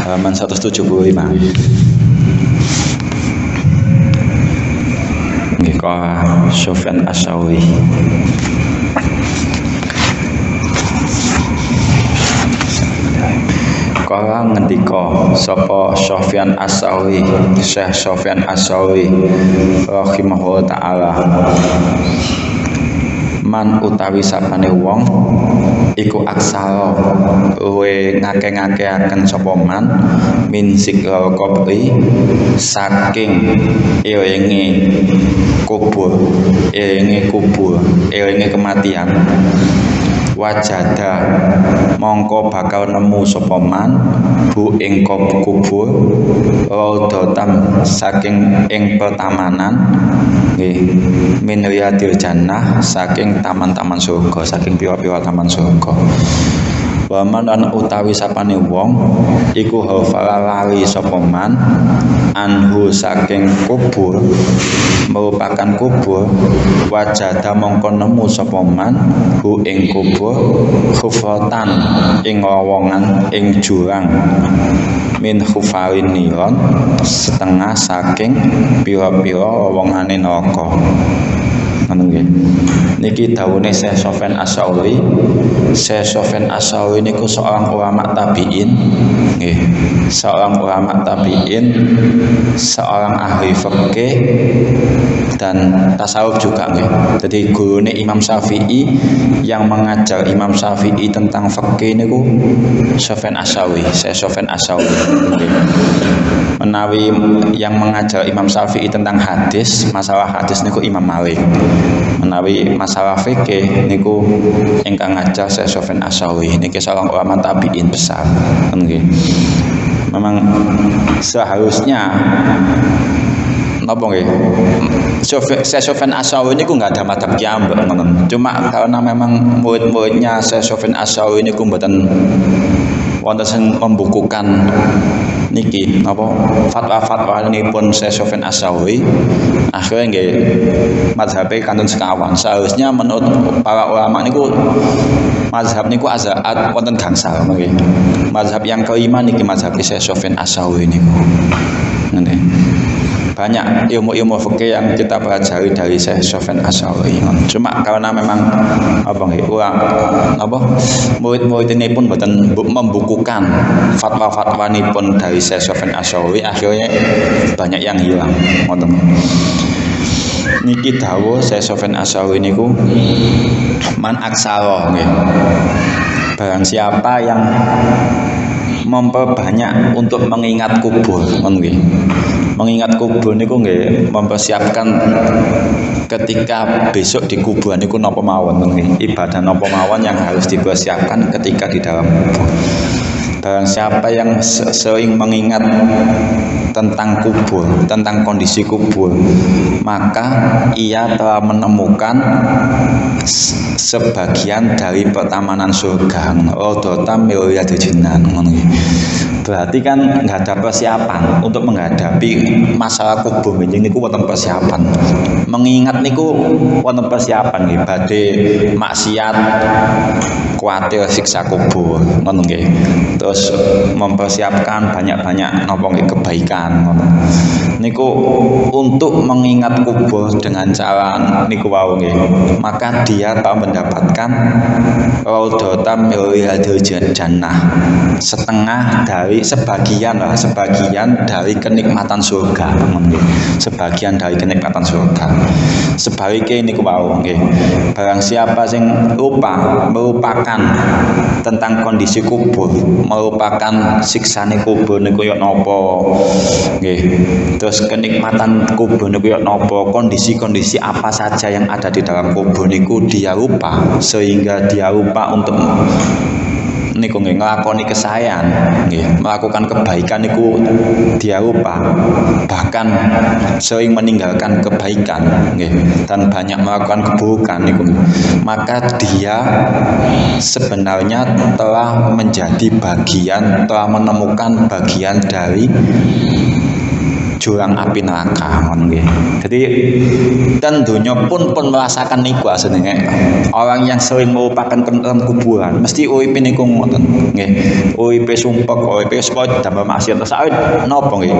Halaman 175. Nggih, qala Sufyan Ats-Tsauri. Kala ngendika sapa Sufyan Ats-Tsauri, Syekh Sufyan Ats-Tsauri rahimahullah taala, man utawi sapane wong iku aksara luwe ngake-ngakeaken sapa man min sikal qabri saking elinge kubur, elinge kematian, wajada mongko bakal nemu sapa man bu ing kubur raudatam saking ing pertamanan nggih min riyadil jannah saking taman-taman surga, saking pira-pira taman surga. Waman lan utawi sapane wong iku hafala lali sapa man anhu saking kubur, merupakan kubur, wajada mongko nemu sapa man hu ing kubur khufratan ing lowongan ing jurang min khufarin niron setengah saking pira-pira lowongane neraka. Niki dawuhne Syekh Sufyan Ats-Tsauri. Syekh Sufyan Ats-Tsauri niku seorang ulama tabi'in, nggih. Seorang ulama tabi'in, seorang ahli fikih dan tasawuf juga, nggih. Jadi gurune Imam Syafi'i yang mengajar Imam Syafi'i tentang fikih niku Sufyan Ats-Tsauri, Syekh Sufyan Ats-Tsauri. Menawi yang mengajar Imam Syafi'i tentang hadis, masalah hadis niku Imam Malik. Menawi masalah fikih niku ingkang ngajar Syekh Sufyan Ats-Tsauri niki seorang ulama tabi'in besar. Nggih. Memang seharusnya napa nggih? Syekh Sufyan Ats-Tsauri niku enggak ada madhab kiambek ngoten. Cuma karena memang murid-muridnya Syekh Sufyan Ats-Tsauri niku mboten wonten sing membukukan niki napa fatwa-fatwa nipun Syekh Sufyan Ats-Tsauri, akhirnya nggih mazhabe kantun sekawan. Seharusnya menurut para ulama niku mazhab niku azaat wonten gangsal nggih. Mazhab yang kelima niki mazhab Syekh Sufyan Ats-Tsauri niku. Nggih. Banyak ilmu-ilmu fikih yang kita pelajari dari Syekh Sufyan Ats-Tsauri. Cuma karena memang apa nggih murid-murid ini pun mboten membukukan fatwa-fatwa nipun dari Syekh Sufyan Ats-Tsauri, akhirnya banyak yang hilang. Ngoten. Niki dawuh Syekh Sufyan Ats-Tsauri niku man aksara nggih. Barang siapa yang memperbanyak untuk mengingat kubur, nggih. Mengingat kubur niku nggih mempersiapkan ketika besok di kuburan niku napa mawon nggih. Ibadah napa mawon yang harus dipersiapkan ketika di dalam kubur. Barang siapa yang sering mengingat tentang kubur, tentang kondisi kubur, maka ia telah menemukan sebagian dari pertamanan surga. Rodotam miliyadil jinan. Berarti kan nggak ada persiapan untuk menghadapi masalah kubur ini wonten persiapan. Mengingat niku wonten persiapan nggih badhe maksiat, kuatir siksa kubur, ngoten nggih. Terus mempersiapkan banyak-banyak napa nggih kebaikan ngoten. Niku untuk mengingat kubur dengan cara niku wau nggih. Maka dia akan mendapatkan raudhatam miliyadil jannah. Setengah dari sebagian dari kenikmatan surga, sebagian dari kenikmatan surga. Sebaliknya niku wau nggih. Barang siapa sing melupakan tentang kondisi kubur, melupakan siksane kubur niku yo napa nggih. Terus kenikmatan kubur niku yo napa, kondisi-kondisi apa saja yang ada di dalam kubur niku dia lupa, sehingga dia lupa untuk niku nggih nglakoni kesayan nggih, melakukan kebaikan niku dia lupa, bahkan sering meninggalkan kebaikan nggih dan banyak melakukan keburukan niku, maka dia sebenarnya telah menjadi bagian, telah menemukan bagian dari jurang api neraka nggih. Jadi dan dunia pun merasakan niku asline. Orang yang sering merupakan tentang kuburan mesti uripe niku ngoten. Nggih. Uripe sumpek, uripe sepot damel maksiat sawit napa nggih.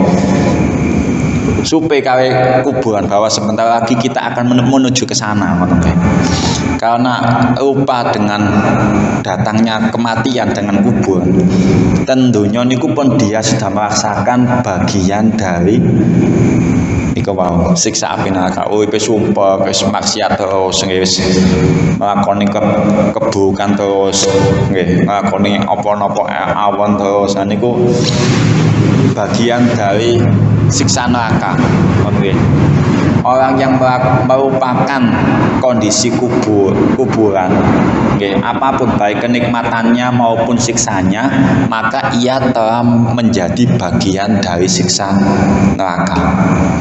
Supe kawe kuburan bahwa sebentar lagi kita akan menuju ke sana ngoten nggih. Karena rupa dengan datangnya kematian dengan kuburan. Tentunya niku pun dia sudah merasakan bagian dari iku wau siksa api neraka. Uripe sumpah wis maksiat terus wis nglakoni keburukan terus nggih, nglakoni apa-apa awon terus niku bagian dari siksa neraka. Nggih. Orang yang merupakan kondisi kuburan nggih, apapun baik kenikmatannya maupun siksanya, maka ia telah menjadi bagian dari siksa neraka.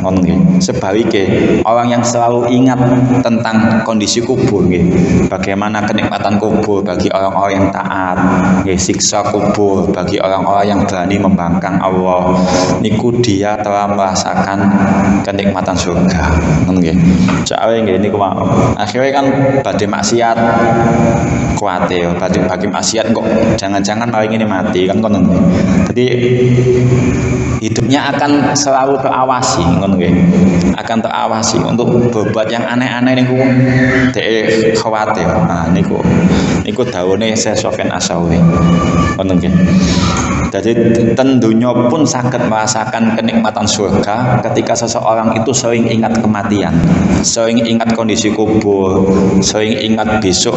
Ngono nggih. Sebaliknya orang yang selalu ingat tentang kondisi kubur nggih, bagaimana kenikmatan kubur bagi orang-orang yang taat nggih, siksa kubur bagi orang-orang yang berani membangkang Allah, niku dia telah merasakan kenikmatan surga. Ngono nggih. Soale nggih niku akhirnya kan badhe maksiat kuwatir, badhe maksiat kok jangan-jangan maling ini mati kan ngono. Jadi hidupnya akan selalu terawasi ngono nggih. Akan terawasi untuk berbuat yang aneh-aneh niku dhek khawatir. Nah niku dawuhe Syekh Sofyan Asawi. Ngono nggih. Jadi tentunya pun sangat merasakan kenikmatan surga ketika seseorang itu sering ingat kematian, sering ingat kondisi kubur, sering ingat besok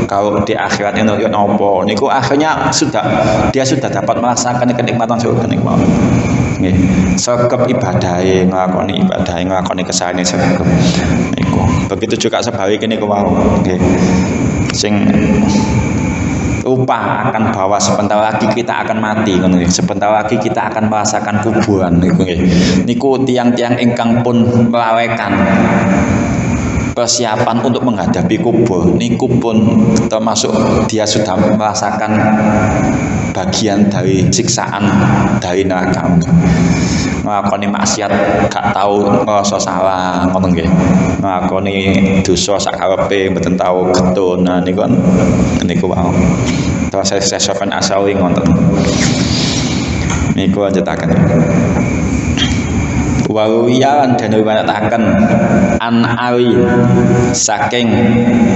kalau di akhirat ini nopo. Niku akhirnya dia sudah dapat merasakan kenikmatan surga niku. Nggih. Sregep ibadahe, nglakoni kesalahan sregep. Niku. Begitu juga sebaliknya niku wau. Nggih. Sing rupa akan bahwa sebentar lagi kita akan mati, sebentar lagi kita akan merasakan kuburan. Niku tiang-tiang ingkang pun melawaikan persiapan untuk menghadapi kubur. Niku pun termasuk dia sudah merasakan bagian dari siksaan dari neraka. Nglakoni maksiat gak tahu ngrasa salah ngono nggih. Nglakoni dosa sak karepe mboten tahu getun. Nah niku wae. Terus saya Sofyan Asawi ngoten. Niku lanjutaken. Wawiyan dan riwayataken an Ali saking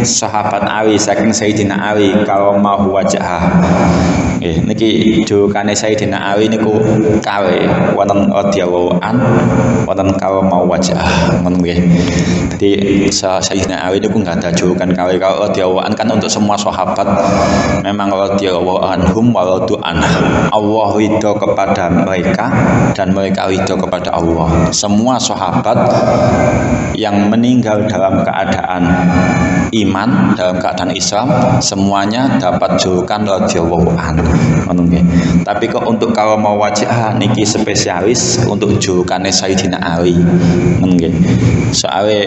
sahabat Ali, saking Sayyidina Ali kalau mau wajah. Nggih, niki jurukane Sayyidina Ali niku kawe wonten radhiyallahu an, wonten kalau mau wajah ngono nggih. Jadi Sayyidina Ali niku enggak ada julukan kawe. Kalau radhiyallahu an kan untuk semua sahabat memang radhiyallahu anhum wa radu anhu. Allah ridho kepada mereka dan mereka ridho kepada Allah. Semua sahabat yang meninggal dalam keadaan iman, dalam keadaan Islam, semuanya dapat julukan radhiyallahu anhu. Tapi kok untuk kalau mau wajah niki spesialis untuk julukannya Sayyidina Ali. Soalnya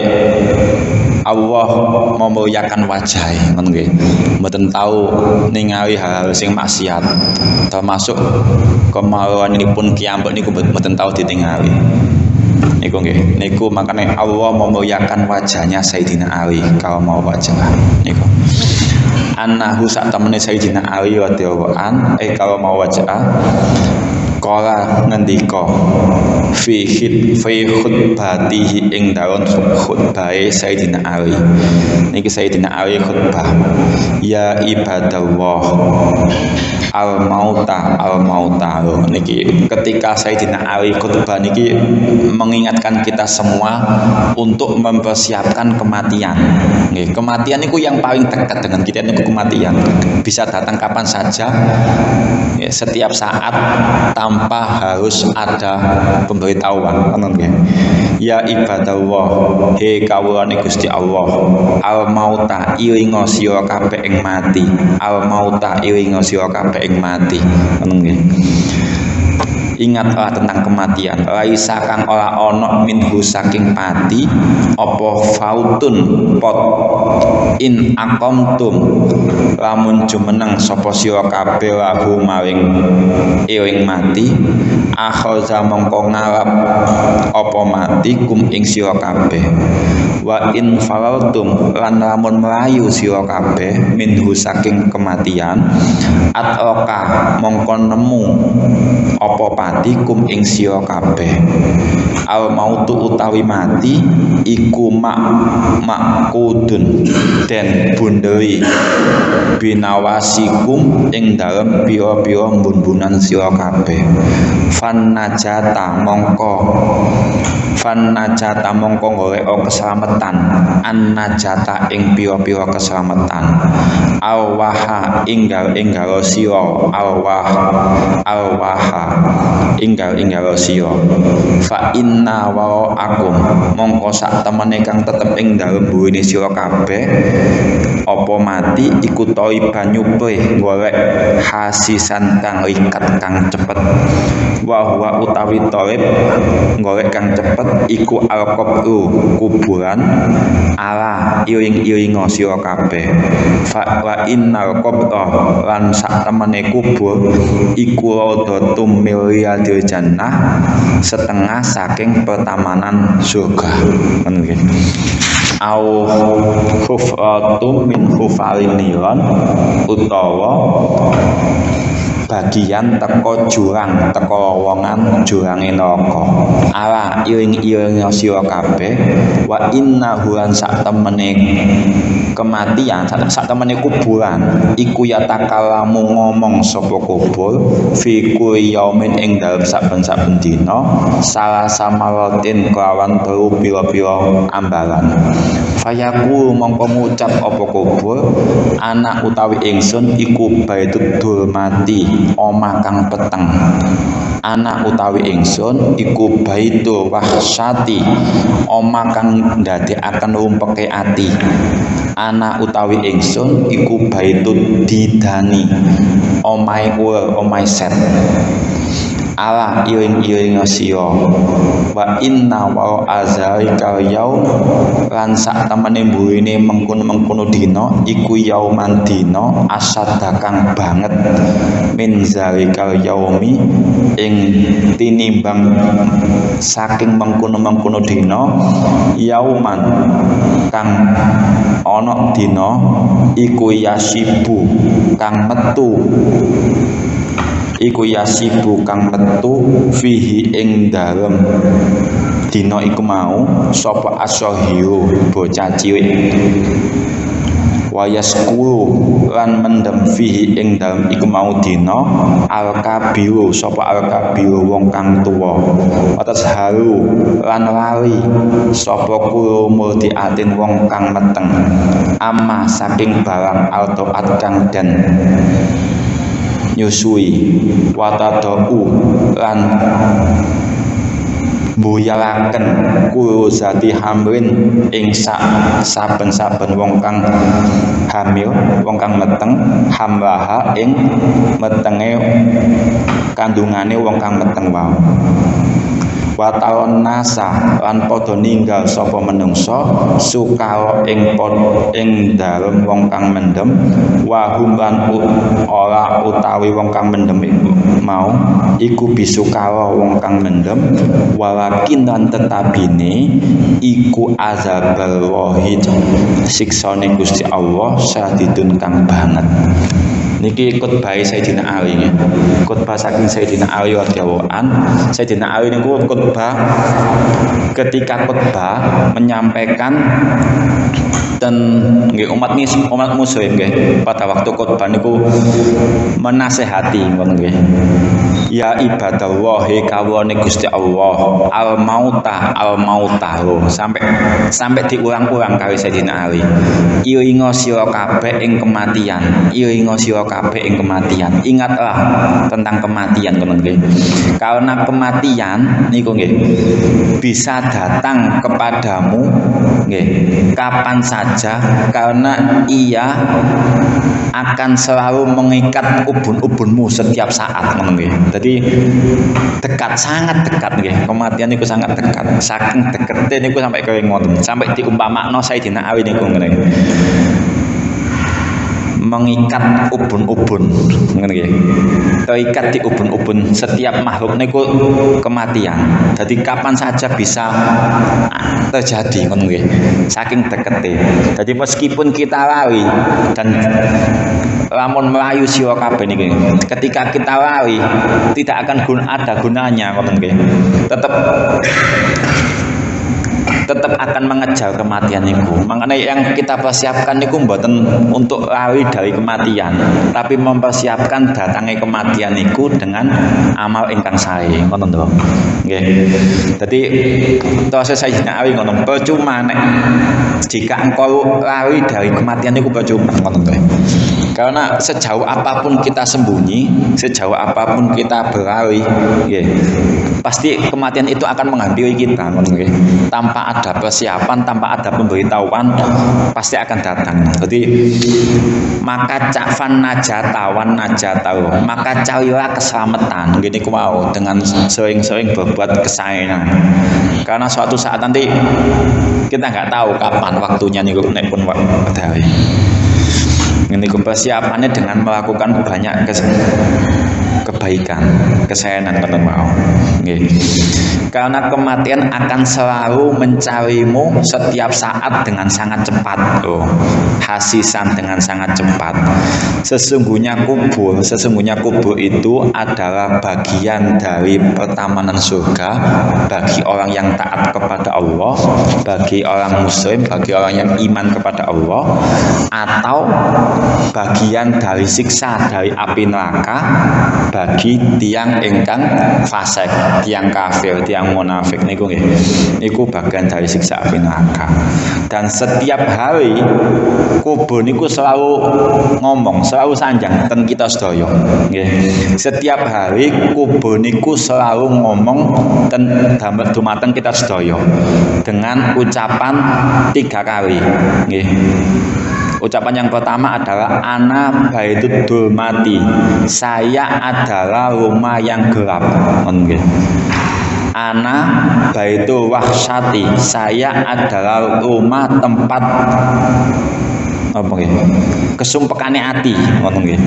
Allah memuliakan wajah, mboten tahu ningali hal-hal sing maksiat, termasuk kemaluanipun kiambek niku mboten tahu ditingali. Niku nggih, niku makane Allah memuliakan wajahnya Sayyidina Ali kalau mau wajah. Niku. Annahu sak temene Sayyidina Ali radhiyallahu an kalau mau wajah kala ngendika fi khutbatihi ing daun khutbahe Sayyidina Ali. Niki Sayyidina Ali khutbah, ya ibadallah al-mauta niki ketika Sayyidina Ali khutbah niki mengingatkan kita semua untuk mempersiapkan kematian. Nggih, kematian niku yang paling dekat dengan kita niku kematian. Bisa datang kapan saja, ya, setiap saat tanpa harus ada pemberitahuan. Ya ibadallah, he kawulane Gusti Allah, al mauta ilinga sira kabeh ing mati, al mauta ilinga sira kabeh ing mati. Ingatlah tentang kematian. Laisa kang ora ana minhu saking pati apa fautun pot in aqamtum lamun jumeneng sapa sira kabeh lahu maring ing mati akhaza mongko ngalap apa mati kum ing sira kabeh wa in falaltum lan lamun melayu sira kabeh minhu saking kematian ataka mongko nemu apa pati kum ing sira kabeh al mautu utawi mati iku makudun den bunderi binawasikum ing dalem pira-pira mbun-bunan sira kabeh fan najata mongko golek keselamatan an najata ing pira-pira keselamatan alwaha inggal sira alwaha inggal sira fa inna wa akum mongko sak temene kang tetep ing dalem buwene sira kabeh apa mati iku toi banyu pe golek hasisan kang likat kang cepet wa utawi torib golek kang cepet iku alqabru kuburan ala iring-iringa sira kabeh fa wa innal qabra lan sak temene kubur iku radatum miliadil jannah setengah saking pertamanan surga ngono nggih au hufratum min hufaliniran utawa bagian teko jurang teko lowongan jurange neraka ala iring-iring sira kabeh wa innahu lan sak temene kematian sak temene kuburan iku yatakalamu ngomong sapa kubur fi kulli yaumin ing dalem saben-saben dina salah samalatin kelawan telu pira-pira ambalan fayaku mongko ngucap apa kubur anak utawi ingsun iku baitud mati omah kang peteng anak utawi ingsun iku baitu wahsyati omah kang ndadekaken rumpeke ati anak utawi ingsun iku baitud didani omahe uwer omahe set ala iring-iring sira wa inna wa azalikal yaum lan sak temene mburine mengkono-mengkono dina iku yauman dina asadakang banget min zalikal yaumi ing tinimbang saking mengkono-mengkono dina yauman kang ana dina iku yasibu kang metu iku yasibu kang metu fihi ing dalem dina iku mau sapa asahiru bocah cilik wayaskulu lan mendem fihi ing dalem iku mau dina al-kabiru sapa al-kabiru wong kang tuwa atas haru lan lali sapa kulo multi atin wong kang meteng amma saking barang altoat kang den nyusui watadau lan mbuyalaken kulo zati hamrin ing saben-saben wong kang hamil wong kang meteng hamlaha ing metenge kandungane wong kang meteng wae watalon nasa lan padha ninggal sapa menungsa sukara ing dalem wong kang mendem wa hum lan ora utawi wong kang mendem mau iku bisukara wong kang mendem walakin lan tetapine iku azabal wahid siksane Gusti Allah sadidun kang banget niki khotbah Sayyidina Ali ya. Khotbah saking Sayyidina Ali radhiyallahu an. Sayyidina Ali niku khotbah ketika khotbah menyampaikan dan nggih umat muslim nggih pada waktu khotbah niku menasehati ngono nggih. Ya ibadallahi kawulane Gusti Allah al mauta sampai diulang-ulang kali Sayyidina Ali. Iringa sira kabeh ing kematian, ingatlah tentang kematian ngono nggih. Karena kematian niku nggih bisa datang kepadamu nggih kapan saja saja karena ia akan selalu mengikat ubun-ubunmu setiap saat ngono nggih. Jadi dekat, sangat dekat nggih. Kematian niku sangat dekat. Saking dekete niku sampai kaya ngoten. Sampai diumpamakno Sayyidina Ali niku ngene. Mengikat ubun-ubun ngono nggih. Terikat di ubun-ubun setiap makhluk niku kematian. Jadi kapan saja bisa terjadi ngono nggih. Saking dekete. Jadi meskipun kita lari dan lamun melayu sira kabeh niki, ketika kita lari tidak akan ada gunanya ngoten nggih. Tetap akan mengejar kematian niku. Makanya yang kita persiapkan niku mboten untuk lari dari kematian, tapi mempersiapkan datangnya kematian niku dengan amal ingkang sae. Ngoten to. Nggih. Dadi terus Sayyidina Ali ngono, percuma nek jika engkau lari dari kematian niku percuma ngoten to. Karena sejauh apapun kita sembunyi, sejauh apapun kita berlari, ya, pasti kematian itu akan menghampiri kita, ya. Tanpa ada persiapan, tanpa ada pemberitahuan, pasti akan datang. Jadi, maka cakfan najatawan najatau, maka carilah keselamatan, gini wow, dengan sering-sering berbuat kesayangan. Karena suatu saat nanti kita nggak tahu kapan waktunya nih pun waktu. Ini persiapannya dengan melakukan banyak kebaikan, kesayangan pada mau. Karena kematian akan selalu mencarimu setiap saat dengan sangat cepat. Hasisan dengan sangat cepat. Sesungguhnya kubur itu adalah bagian dari pertamanan surga bagi orang yang taat kepada Allah, bagi orang muslim, bagi orang yang iman kepada Allah, atau bagian dari siksa dari api neraka bagi tiang ingkang fasik, tiang kafir, tiang munafik niku nggih. Niku bagian dari siksa api neraka. Dan setiap hari kubur niku selalu ngomong, selalu sanjang ten kita sedaya. Nggih. Setiap hari kubur niku selalu ngomong ten dumateng kita sedaya dengan ucapan 3 kali. Nggih. Ucapan yang pertama adalah ana baitud dulmati. Saya adalah rumah yang gelap. Ana baitul wahsyati. Saya adalah rumah tempat kesumpekane ati, ngono nggih.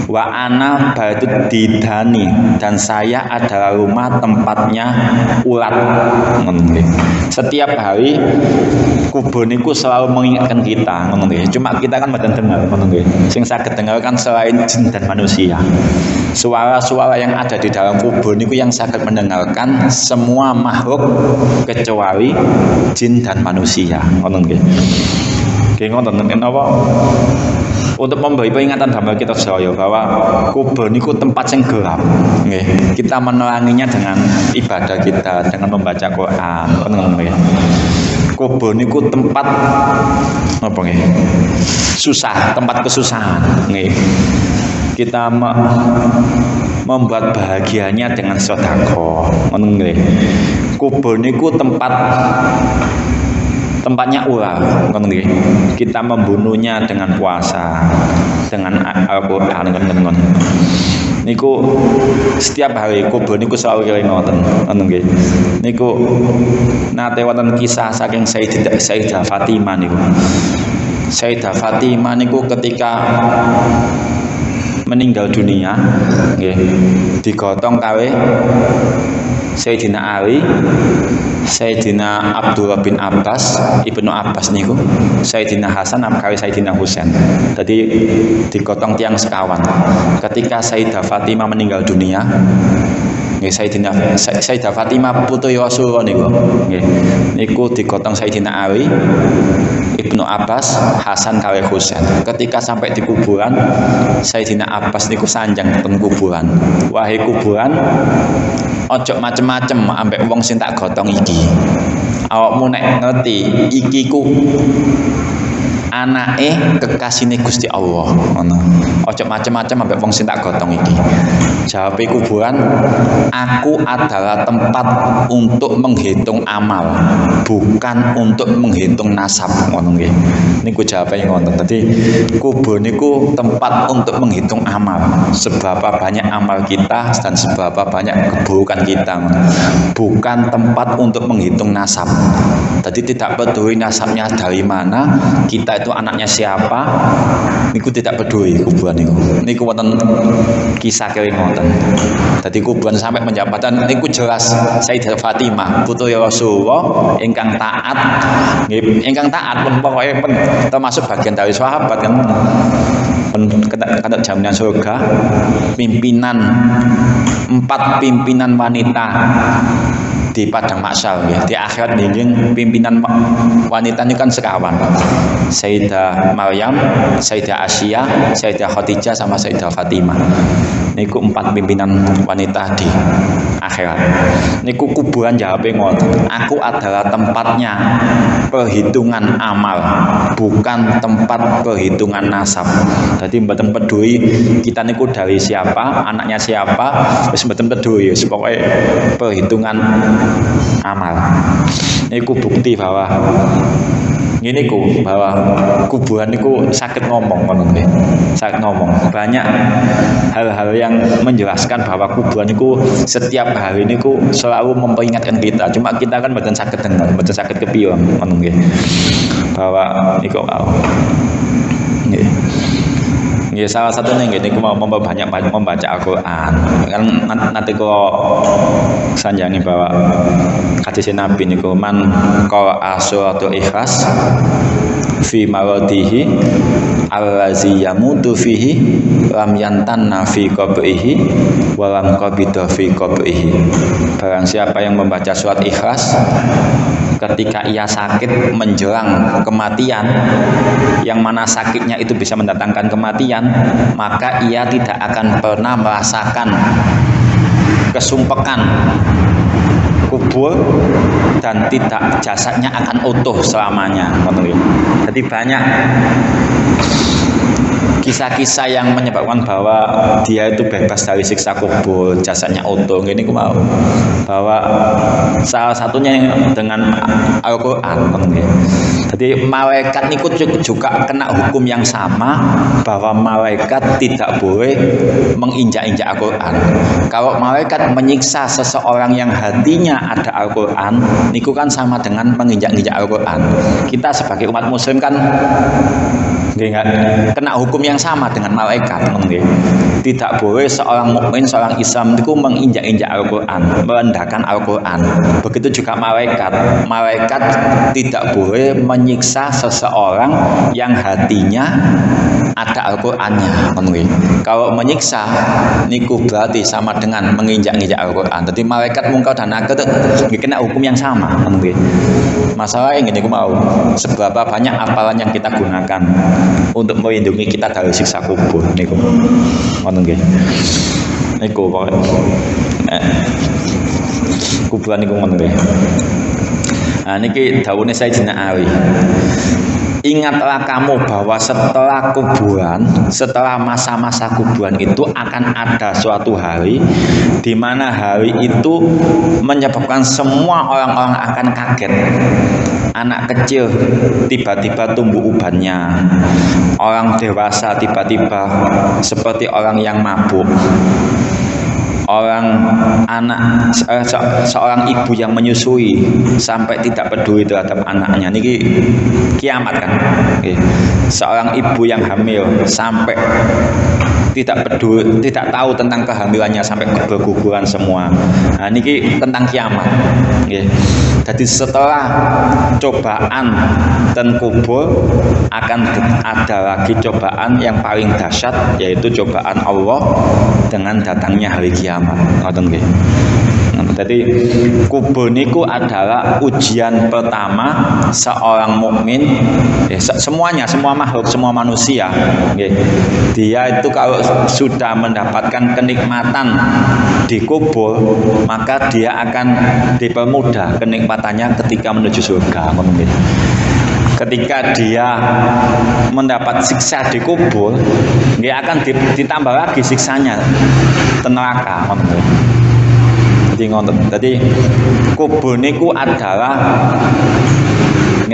Wa ana baitud didani, dan saya adalah rumah tempatnya ulat, ngono nggih. Setiap hari kubur niku selalu mengingatkan kita, ngono nggih. Cuma kita kan mboten dengar, ngono nggih. Sing saged dengar kan selain jin dan manusia. Suara-suara yang ada di dalam kubur niku yang saged mendengarkan semua makhluk kecuali jin dan manusia, ngono nggih. Nggih ngoten napa? Untuk memberi peringatan damel kita sedaya bahwa kubur niku tempat sing gelap. Nggih. Kita meneranginya dengan ibadah kita, dengan membaca Quran, ngoten nggih. Kubur niku tempat apa nggih? Susah, tempat kesusahan, nggih. Kita membuat bahagianya dengan sedekah, ngoten nggih. Kubur niku tempatnya ular, ngoten nggih. Kita membunuhnya dengan puasa, dengan Al-Qur'an, ngoten. Niku setiap hari kubur niku selalu keling ngoten nggih. Niku nate wonten kisah saking Sayyidah Fatimah niku. Sayyidah Fatimah niku ketika meninggal dunia nggih, digotong kawe Sayyidina Ali, Sayyidina Abdullah bin Abbas, Ibnu Abbas niku, Sayyidina Hasan kali Sayyidina Husain. Jadi digotong tiang sekawan. Ketika Sayyidah Fatimah meninggal dunia, Sayyidah Fatimah putri Rasulullah niku, niku digotong Sayyidina Ali, Ibnu Abbas, Hasan kali Husain. Ketika sampai di kuburan, Sayyidina Abbas niku sanjang teng kuburan. Wahai kuburan, ojo macem-macem ambek wong sing tak gotong iki. Awakmu nek ngerti iki ku anake kekasihne Gusti Allah, ngono. Ojo macam-macam ambek wong sing tak gotong iki. Jawabe kuburan, aku adalah tempat untuk menghitung amal, bukan untuk menghitung nasab, ngono nggih. Niku jawabe ngoten. Dadi kubur niku tempat untuk menghitung amal, seberapa banyak amal kita dan seberapa banyak keburukan kita, bukan tempat untuk menghitung nasab. Jadi tidak peduli nasabnya dari mana, kita itu anaknya siapa, niku tidak peduli kuburan niku. Niku wonten kisah kering wonten. Jadi kuburan sampai menjabatan niku jelas Sayyidah Fatimah putri Rasulullah ingkang taat, ingkang taat pun pokoknya termasuk bagian dari sahabat kan. Kata jaminan surga, pimpinan 4 pimpinan wanita di padang mahsyar ya. Di akhirat dingin pimpinan wanita ini kan sekawan. Sayyidah Maryam, Sayyidah Asya, Sayyidah Khadijah sama Sayyidah Fatimah. Niku 4 pimpinan wanita di akhirat. Niku kuburan jawabe ngoten. Aku adalah tempatnya perhitungan amal, bukan tempat perhitungan nasab. Jadi mboten peduli kita niku dari siapa, anaknya siapa, wis mboten peduli, pokoknya perhitungan amal. Niku bukti bahwa ini bahwa kuburan niku sakit ngomong, sakit ngomong. Banyak hal-hal yang menjelaskan bahwa kuburan niku setiap hari niku selalu memperingatkan kita. Cuma kita kan mboten sakit dengar, mboten sakit kepiye ngono nggih. Bahwa niku nggih. Ya, salah satunya gini, aku mau banyak membaca Al-Quran. Kan nanti kalau sanjangi bahwa hadis Nabi niku man qara'a suratul Ikhlas fi maradihi allazi yamutu fihi lam yantanna fi qabrihi wa lam qabida fi qabrihi. Barang siapa yang membaca surat Ikhlas ketika ia sakit menjelang kematian, yang mana sakitnya itu bisa mendatangkan kematian, maka ia tidak akan pernah merasakan kesumpekan kubur dan tidak jasadnya akan utuh selamanya. Jadi banyak kisah-kisah yang menyebabkan bahwa dia itu bebas dari siksa kubur, jasadnya utuh. Ini aku mau bahwa salah satunya dengan Al-Quran. Jadi malaikat niku juga kena hukum yang sama, bahwa malaikat tidak boleh menginjak-injak Al-Quran. Kalau malaikat menyiksa seseorang yang hatinya ada Al-Quran, niku kan sama dengan menginjak-injak Al-Quran. Kita sebagai umat muslim kan kena hukum yang sama dengan malaikat. Tidak boleh seorang mukmin, seorang Islam itu menginjak-injak Al-Quran, merendahkan Al-Quran. Begitu juga malaikat. Malaikat tidak boleh menyiksa seseorang yang hatinya ada Al-Qur'annya. Kalau menyiksa niku berarti sama dengan menginjak-injak Al-Qur'an. Jadi malaikat mungkar dan nakir kena hukum yang sama. Masalah yang ini aku mau seberapa banyak apalan yang kita gunakan untuk melindungi kita dari siksa kubur niku. Ngoten nggih. Niku pokoke kuburan niku ngoten nggih. Nah niki dawuhne Sayyidina Ali. Ingatlah kamu bahwa setelah kuburan, setelah masa-masa kuburan itu akan ada suatu hari di mana hari itu menyebabkan semua orang-orang akan kaget. Anak kecil tiba-tiba tumbuh ubannya. Orang dewasa tiba-tiba seperti orang yang mabuk. Orang anak seorang ibu yang menyusui sampai tidak peduli terhadap anaknya, niki kiamat kan. Seorang ibu yang hamil sampai tidak peduli, tidak tahu tentang kehamilannya sampai berguguran semua. Nah, niki tentang kiamat. Jadi setelah cobaan dan kubur akan ada lagi cobaan yang paling dahsyat, yaitu cobaan Allah dengan datangnya hari kiamat. Ngoten nggih. Jadi kubur niku adalah ujian pertama seorang mukmin, semuanya, semua makhluk, semua manusia. Dia itu kalau sudah mendapatkan kenikmatan di kubur, maka dia akan dipermudah kenikmatannya ketika menuju surga. ketika dia mendapat siksa di kubur, dia akan ditambah lagi siksanya di neraka. Jadi kubur niku adalah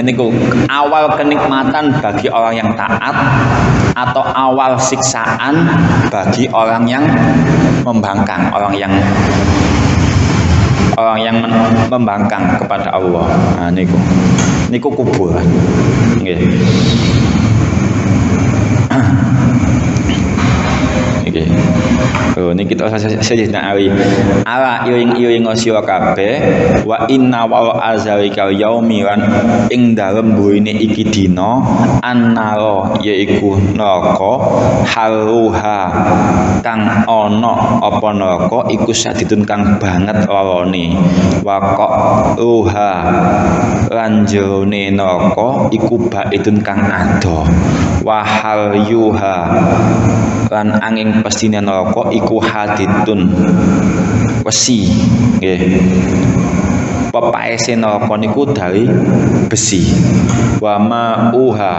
niku awal kenikmatan bagi orang yang taat atau awal siksaan bagi orang yang membangkang, orang yang membangkang kepada Allah. Nah, niku kubur. Nggih. Nggih. Oh, niki kita Sayyidina Ali. Ala iring-iring sira kabeh wa inna wa azalika yaumi lan ing dalem burine iki dina annara yaiku neraka haluha kang ana apa neraka iku sadidun kang banget larane waqok ruha lan jerone neraka iku baidun kang ado wahal yuha lan angin pestine neraka iku haditun wesi nggih pepaese neraka niku dari besi wa ma'uha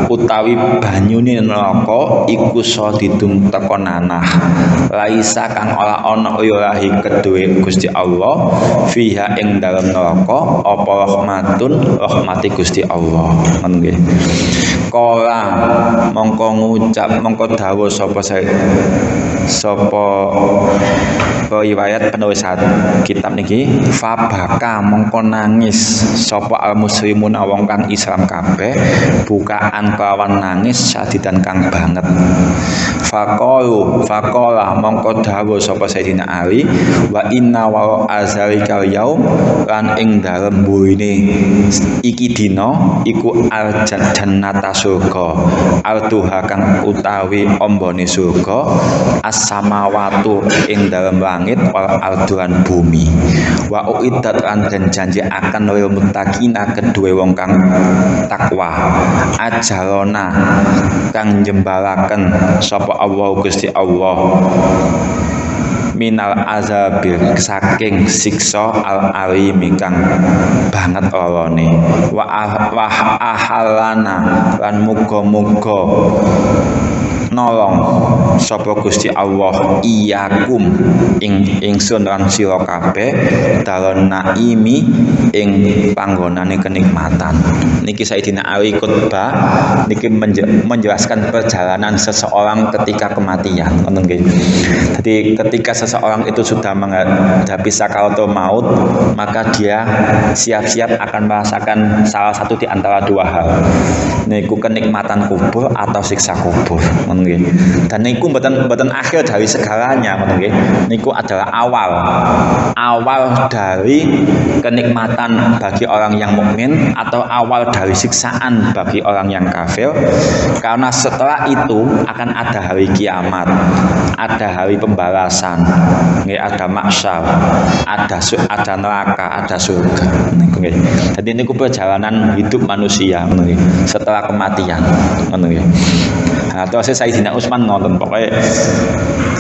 utawi banyune neraka iku sadidun teko nanah laisa kang ora ana lahi kedue Gusti Allah fiha ing dalem neraka apa rahmati Gusti Allah nggih kala mongko ngucap mongko dawuh sapa riwayat penulis kitab niki fabaka mongko nangis sapa al muslimuna wong kang Islam kabeh bukaan kelawan nangis sadidan kang banget faqala mongko dawuh sapa Sayyidina Ali wa inna wa azalika yaum lan ing dalem burine iki dina iku al jannata surga al tuha kang utawi ombone surga as-samawatu ing dalem langit wal ardulan bumi wa uiddat lan den janji akan lil muttaqina kedue wong kang takwa ajalona kang njembaraken sapa Allah Gusti Allah minal azabil saking siksa al alimi kang banget lorone wa ahalana lan muga-muga nolong sapa Gusti Allah iyakum ingsun lan sira kabeh dalon naimi ing panggonane kenikmatan. Niki Sayyidina Ali khutbah niki menjelaskan perjalanan seseorang ketika kematian. Jadi ketika seseorang itu sudah menghadapi sakaratul maut, maka dia siap-siap akan merasakan salah satu di antara dua hal. Niku kenikmatan kubur atau siksa kubur. Dan niku mboten akhir dari segalanya, niku adalah awal dari kenikmatan bagi orang yang mukmin atau awal dari siksaan bagi orang yang kafir. Karena setelah itu akan ada hari kiamat, ada hari pembalasan, ada mahsyar, ada neraka, ada surga. Jadi niku perjalanan hidup manusia setelah kematian. Nah, terus Sayyidina Utsman ngoten pokoknya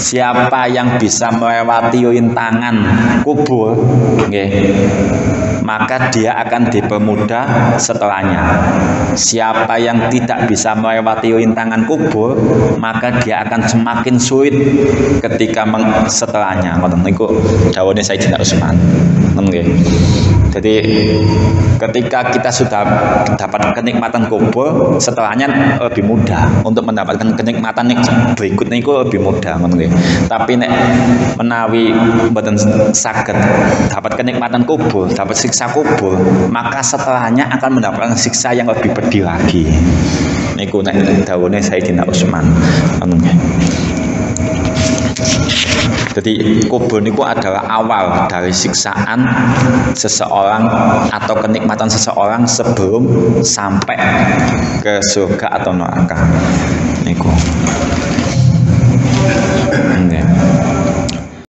siapa yang bisa melewati rintangan kubur maka dia akan dipermudah setelahnya. Siapa yang tidak bisa melewati rintangan kubur maka dia akan semakin sulit ketika setelahnya. Ngoten niku dawuhe Sayyidina Utsman. Jadi ketika kita sudah dapat kenikmatan kubur, setelahnya lebih mudah untuk mendapatkan kenikmatan berikutnya itu lebih mudah. Tapi nek menawi mboten saged dapat kenikmatan kubur, dapat siksa kubur, maka setelahnya akan mendapatkan siksa yang lebih pedih lagi. Niku nek dawuhe Sayyidina Utsman. Jadi kubur niku adalah awal dari siksaan seseorang atau kenikmatan seseorang sebelum sampai ke surga atau neraka. Niku.